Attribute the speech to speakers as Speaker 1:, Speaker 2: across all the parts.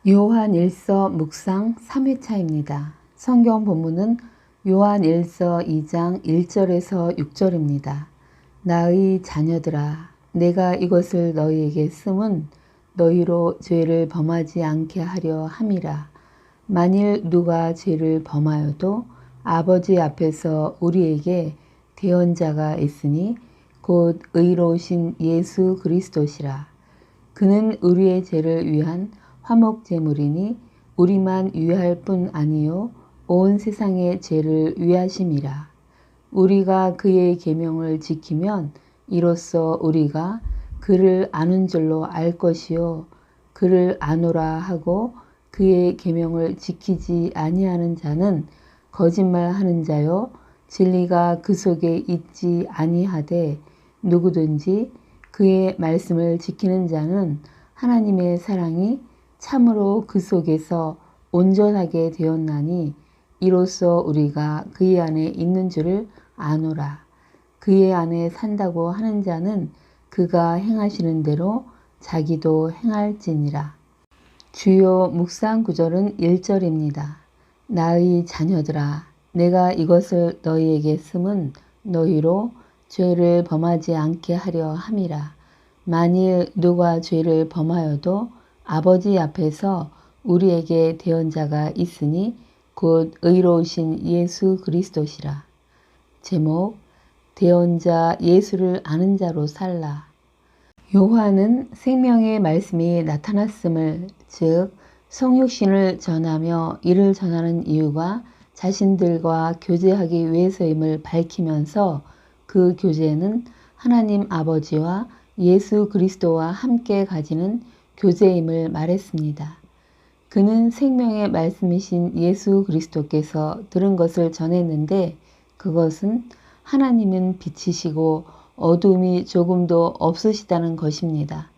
Speaker 1: 요한일서 묵상 3회차입니다. 성경 본문은 요한일서 2장 1절에서 6절입니다. 나의 자녀들아, 내가 이것을 너희에게 쓰면 너희로 죄를 범하지 않게 하려 함이라. 만일 누가 죄를 범하여도 아버지 앞에서 우리에게 대언자가 있으니 곧 의로우신 예수 그리스도시라. 그는 우리의 죄를 위한 화목제물이니 우리만 위할 뿐 아니요 온 세상의 죄를 위하심이라. 우리가 그의 계명을 지키면 이로써 우리가 그를 아는 줄로 알 것이요 그를 아노라 하고 그의 계명을 지키지 아니하는 자는 거짓말하는 자요 진리가 그 속에 있지 아니하되 누구든지 그의 말씀을 지키는 자는 하나님의 사랑이 참으로 그 속에서 온전하게 되었나니 이로써 우리가 그의 안에 있는 줄을 아노라. 그의 안에 산다고 하는 자는 그가 행하시는 대로 자기도 행할지니라. 주요 묵상 구절은 1절입니다. 나의 자녀들아, 내가 이것을 너희에게 쓰면 너희로 죄를 범하지 않게 하려 함이라. 만일 누가 죄를 범하여도 아버지 앞에서 우리에게 대언자가 있으니 곧 의로우신 예수 그리스도시라. 제목, 대언자 예수를 아는 자로 살라. 요한은 생명의 말씀이 나타났음을, 즉 성육신을 전하며 이를 전하는 이유가 자신들과 교제하기 위해서임을 밝히면서 그 교제는 하나님 아버지와 예수 그리스도와 함께 가지는 교제임을 말했습니다. 그는 생명의 말씀이신 예수 그리스도께서 들은 것을 전했는데 그것은 하나님은 빛이시고 어둠이 조금도 없으시다는 것입니다.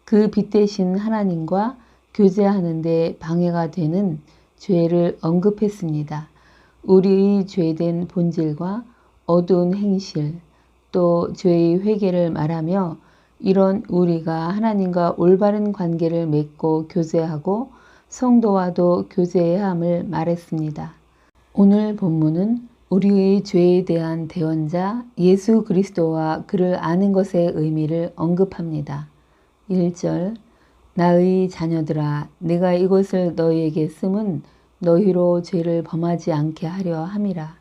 Speaker 1: 그 빛 대신 하나님과 교제하는 데 방해가 되는 죄를 언급했습니다. 우리의 죄된 본질과 어두운 행실, 또 죄의 회개를 말하며 이런 우리가 하나님과 올바른 관계를 맺고 교제하고 성도와도 교제해야 함을 말했습니다. 오늘 본문은 우리의 죄에 대한 대언자 예수 그리스도와 그를 아는 것의 의미를 언급합니다. 1절, 나의 자녀들아, 내가 이것을 너희에게 쓰면 너희로 죄를 범하지 않게 하려 함이라.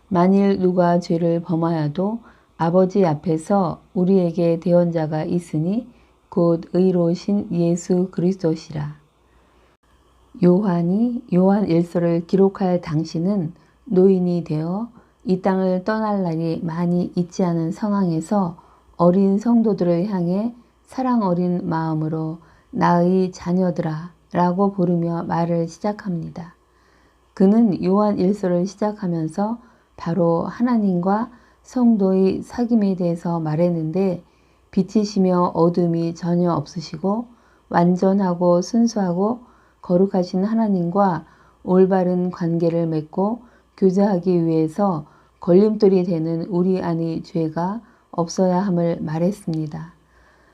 Speaker 1: 만일 누가 죄를 범하여도 아버지 앞에서 우리에게 대언자가 있으니 곧 의로우신 예수 그리스도시라. 요한이 요한일서를 기록할 당시는 노인이 되어 이 땅을 떠날 날이 많이 있지 않은 상황에서 어린 성도들을 향해 사랑 어린 마음으로 나의 자녀들아 라고 부르며 말을 시작합니다. 그는 요한일서를 시작하면서 바로 하나님과 성도의 사귐에 대해서 말했는데 빛이시며 어둠이 전혀 없으시고 완전하고 순수하고 거룩하신 하나님과 올바른 관계를 맺고 교제하기 위해서 걸림돌이 되는 우리 안의 죄가 없어야 함을 말했습니다.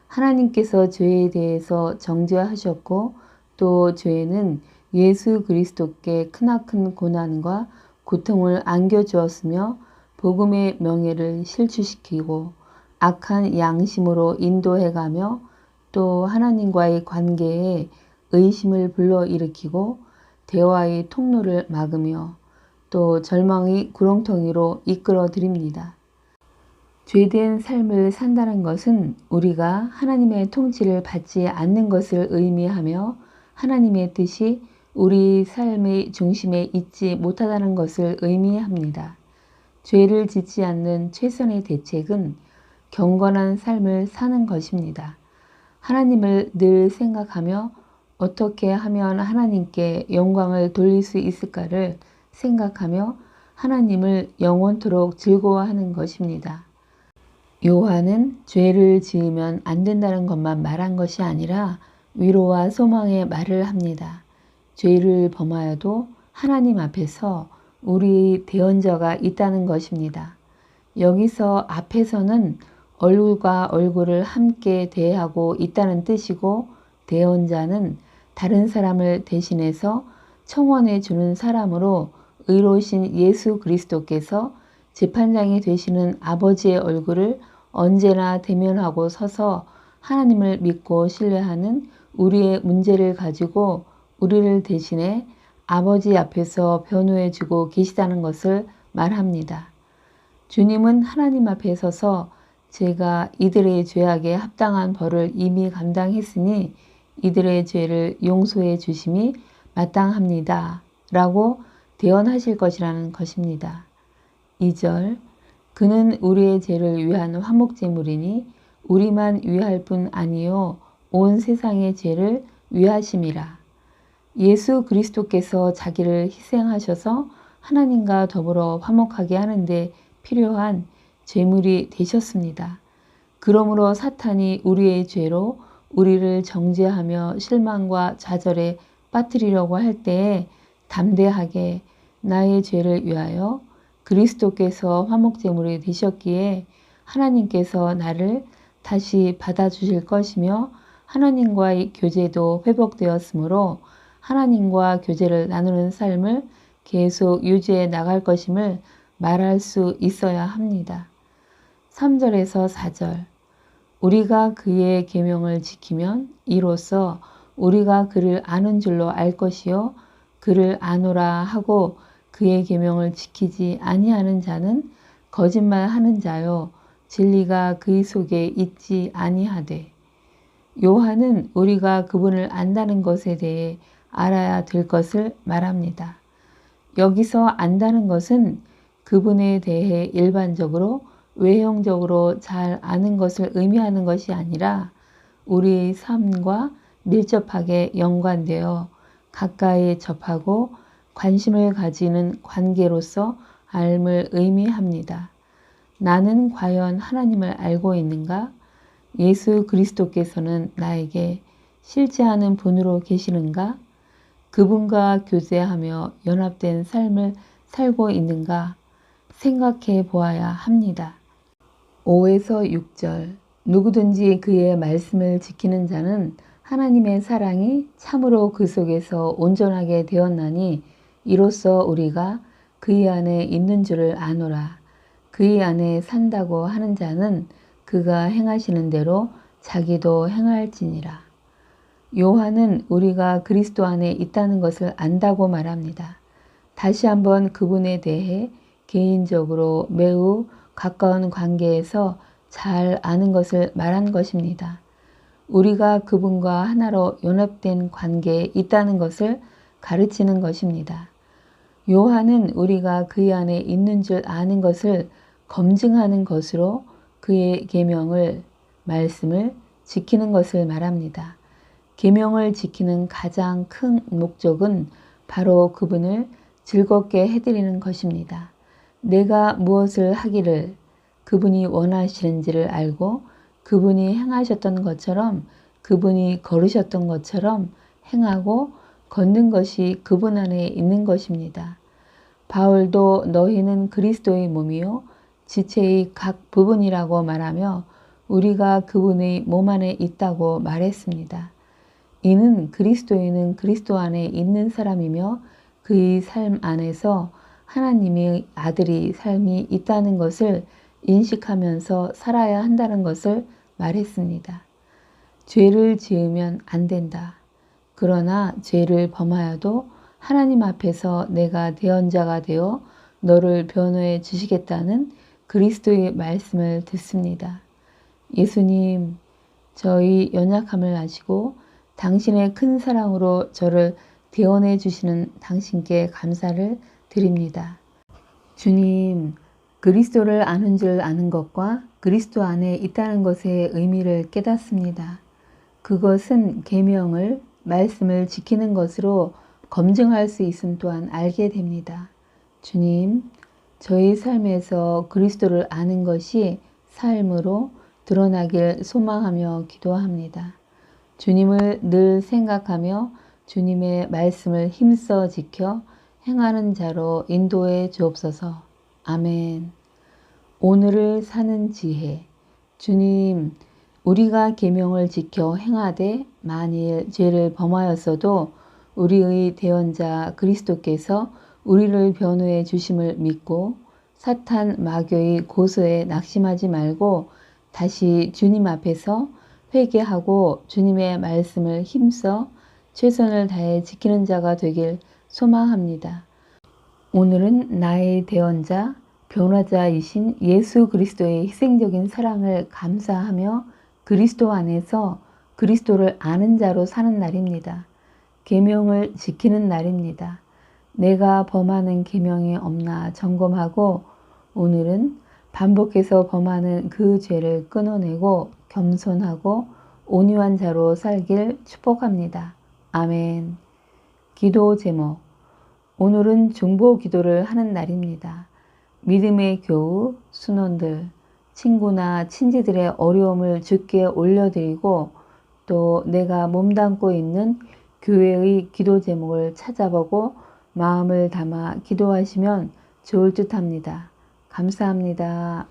Speaker 1: 하나님께서 죄에 대해서 정죄하셨고 또 죄는 예수 그리스도께 크나큰 고난과 고통을 안겨주었으며 복음의 명예를 실추시키고 악한 양심으로 인도해가며 또 하나님과의 관계에 의심을 불러일으키고 대화의 통로를 막으며 또 절망의 구렁텅이로 이끌어 드립니다. 죄된 삶을 산다는 것은 우리가 하나님의 통치를 받지 않는 것을 의미하며 하나님의 뜻이 우리 삶의 중심에 있지 못하다는 것을 의미합니다. 죄를 짓지 않는 최선의 대책은 경건한 삶을 사는 것입니다. 하나님을 늘 생각하며 어떻게 하면 하나님께 영광을 돌릴 수 있을까를 생각하며 하나님을 영원토록 즐거워하는 것입니다. 요한은 죄를 지으면 안 된다는 것만 말한 것이 아니라 위로와 소망의 말을 합니다. 죄를 범하여도 하나님 앞에서 우리의 대언자가 있다는 것입니다. 여기서 앞에서는 얼굴과 얼굴을 함께 대하고 있다는 뜻이고 대언자는 다른 사람을 대신해서 청원해 주는 사람으로 의로우신 예수 그리스도께서 재판장이 되시는 아버지의 얼굴을 언제나 대면하고 서서 하나님을 믿고 신뢰하는 우리의 문제를 가지고 우리를 대신해 아버지 앞에서 변호해 주고 계시다는 것을 말합니다. 주님은 하나님 앞에 서서 제가 이들의 죄악에 합당한 벌을 이미 감당했으니 이들의 죄를 용서해 주심이 마땅합니다. 라고 대언하실 것이라는 것입니다. 2절 그는 우리의 죄를 위한 화목제물이니 우리만 위할 뿐 아니요 온 세상의 죄를 위하심이라. 예수 그리스도께서 자기를 희생하셔서 하나님과 더불어 화목하게 하는데 필요한 제물이 되셨습니다. 그러므로 사탄이 우리의 죄로 우리를 정죄하며 실망과 좌절에 빠뜨리려고 할 때에 담대하게 나의 죄를 위하여 그리스도께서 화목제물이 되셨기에 하나님께서 나를 다시 받아주실 것이며 하나님과의 교제도 회복되었으므로 하나님과 교제를 나누는 삶을 계속 유지해 나갈 것임을 말할 수 있어야 합니다. 3절에서 4절 우리가 그의 계명을 지키면 이로써 우리가 그를 아는 줄로 알 것이요 그를 아노라 하고 그의 계명을 지키지 아니하는 자는 거짓말하는 자요 진리가 그의 속에 있지 아니하되. 요한은 우리가 그분을 안다는 것에 대해 알아야 될 것을 말합니다. 여기서 안다는 것은 그분에 대해 일반적으로 외형적으로 잘 아는 것을 의미하는 것이 아니라 우리의 삶과 밀접하게 연관되어 가까이 접하고 관심을 가지는 관계로서 알을 의미합니다. 나는 과연 하나님을 알고 있는가? 예수 그리스도께서는 나에게 실제하는 분으로 계시는가? 그분과 교제하며 연합된 삶을 살고 있는가? 생각해 보아야 합니다. 5에서 6절 누구든지 그의 말씀을 지키는 자는 하나님의 사랑이 참으로 그 속에서 온전하게 되었나니 이로써 우리가 그의 안에 있는 줄을 아노라. 그의 안에 산다고 하는 자는 그가 행하시는 대로 자기도 행할지니라. 요한은 우리가 그리스도 안에 있다는 것을 안다고 말합니다. 다시 한번 그분에 대해 개인적으로 매우 가까운 관계에서 잘 아는 것을 말한 것입니다. 우리가 그분과 하나로 연합된 관계에 있다는 것을 가르치는 것입니다. 요한은 우리가 그의 안에 있는 줄 아는 것을 검증하는 것으로 그의 계명을, 말씀을 지키는 것을 말합니다. 계명을 지키는 가장 큰 목적은 바로 그분을 즐겁게 해드리는 것입니다. 내가 무엇을 하기를 그분이 원하시는지를 알고 그분이 행하셨던 것처럼 그분이 걸으셨던 것처럼 행하고 걷는 것이 그분 안에 있는 것입니다. 바울도 너희는 그리스도의 몸이요 지체의 각 부분이라고 말하며 우리가 그분의 몸 안에 있다고 말했습니다. 이는 그리스도인은 그리스도 안에 있는 사람이며 그의 삶 안에서 하나님의 아들의 삶이 있다는 것을 인식하면서 살아야 한다는 것을 말했습니다. 죄를 지으면 안 된다. 그러나 죄를 범하여도 하나님 앞에서 내가 대언자가 되어 너를 변호해 주시겠다는 그리스도의 말씀을 듣습니다. 예수님, 저희 연약함을 아시고 당신의 큰 사랑으로 저를 대언해 주시는 당신께 감사를 드립니다. 주님, 그리스도를 아는 줄 아는 것과 그리스도 안에 있다는 것의 의미를 깨닫습니다. 그것은 계명을, 말씀을 지키는 것으로 검증할 수 있음 또한 알게 됩니다. 주님, 저희 삶에서 그리스도를 아는 것이 삶으로 드러나길 소망하며 기도합니다. 주님을 늘 생각하며 주님의 말씀을 힘써 지켜 행하는 자로 인도해 주옵소서. 아멘. 오늘을 사는 지혜. 주님, 우리가 계명을 지켜 행하되 만일 죄를 범하였어도 우리의 대언자 그리스도께서 우리를 변호해 주심을 믿고 사탄 마귀의 고소에 낙심하지 말고 다시 주님 앞에서 회개하고 주님의 말씀을 힘써 최선을 다해 지키는 자가 되길 소망합니다. 오늘은 나의 대언자, 변호자이신 예수 그리스도의 희생적인 사랑을 감사하며 그리스도 안에서 그리스도를 아는 자로 사는 날입니다. 계명을 지키는 날입니다. 내가 범하는 계명이 없나 점검하고 오늘은 반복해서 범하는 그 죄를 끊어내고 겸손하고 온유한 자로 살길 축복합니다. 아멘. 기도 제목. 오늘은 중보 기도를 하는 날입니다. 믿음의 교우, 순원들, 친구나 친지들의 어려움을 주께 올려드리고 또 내가 몸담고 있는 교회의 기도 제목을 찾아보고 마음을 담아 기도하시면 좋을 듯 합니다. 감사합니다.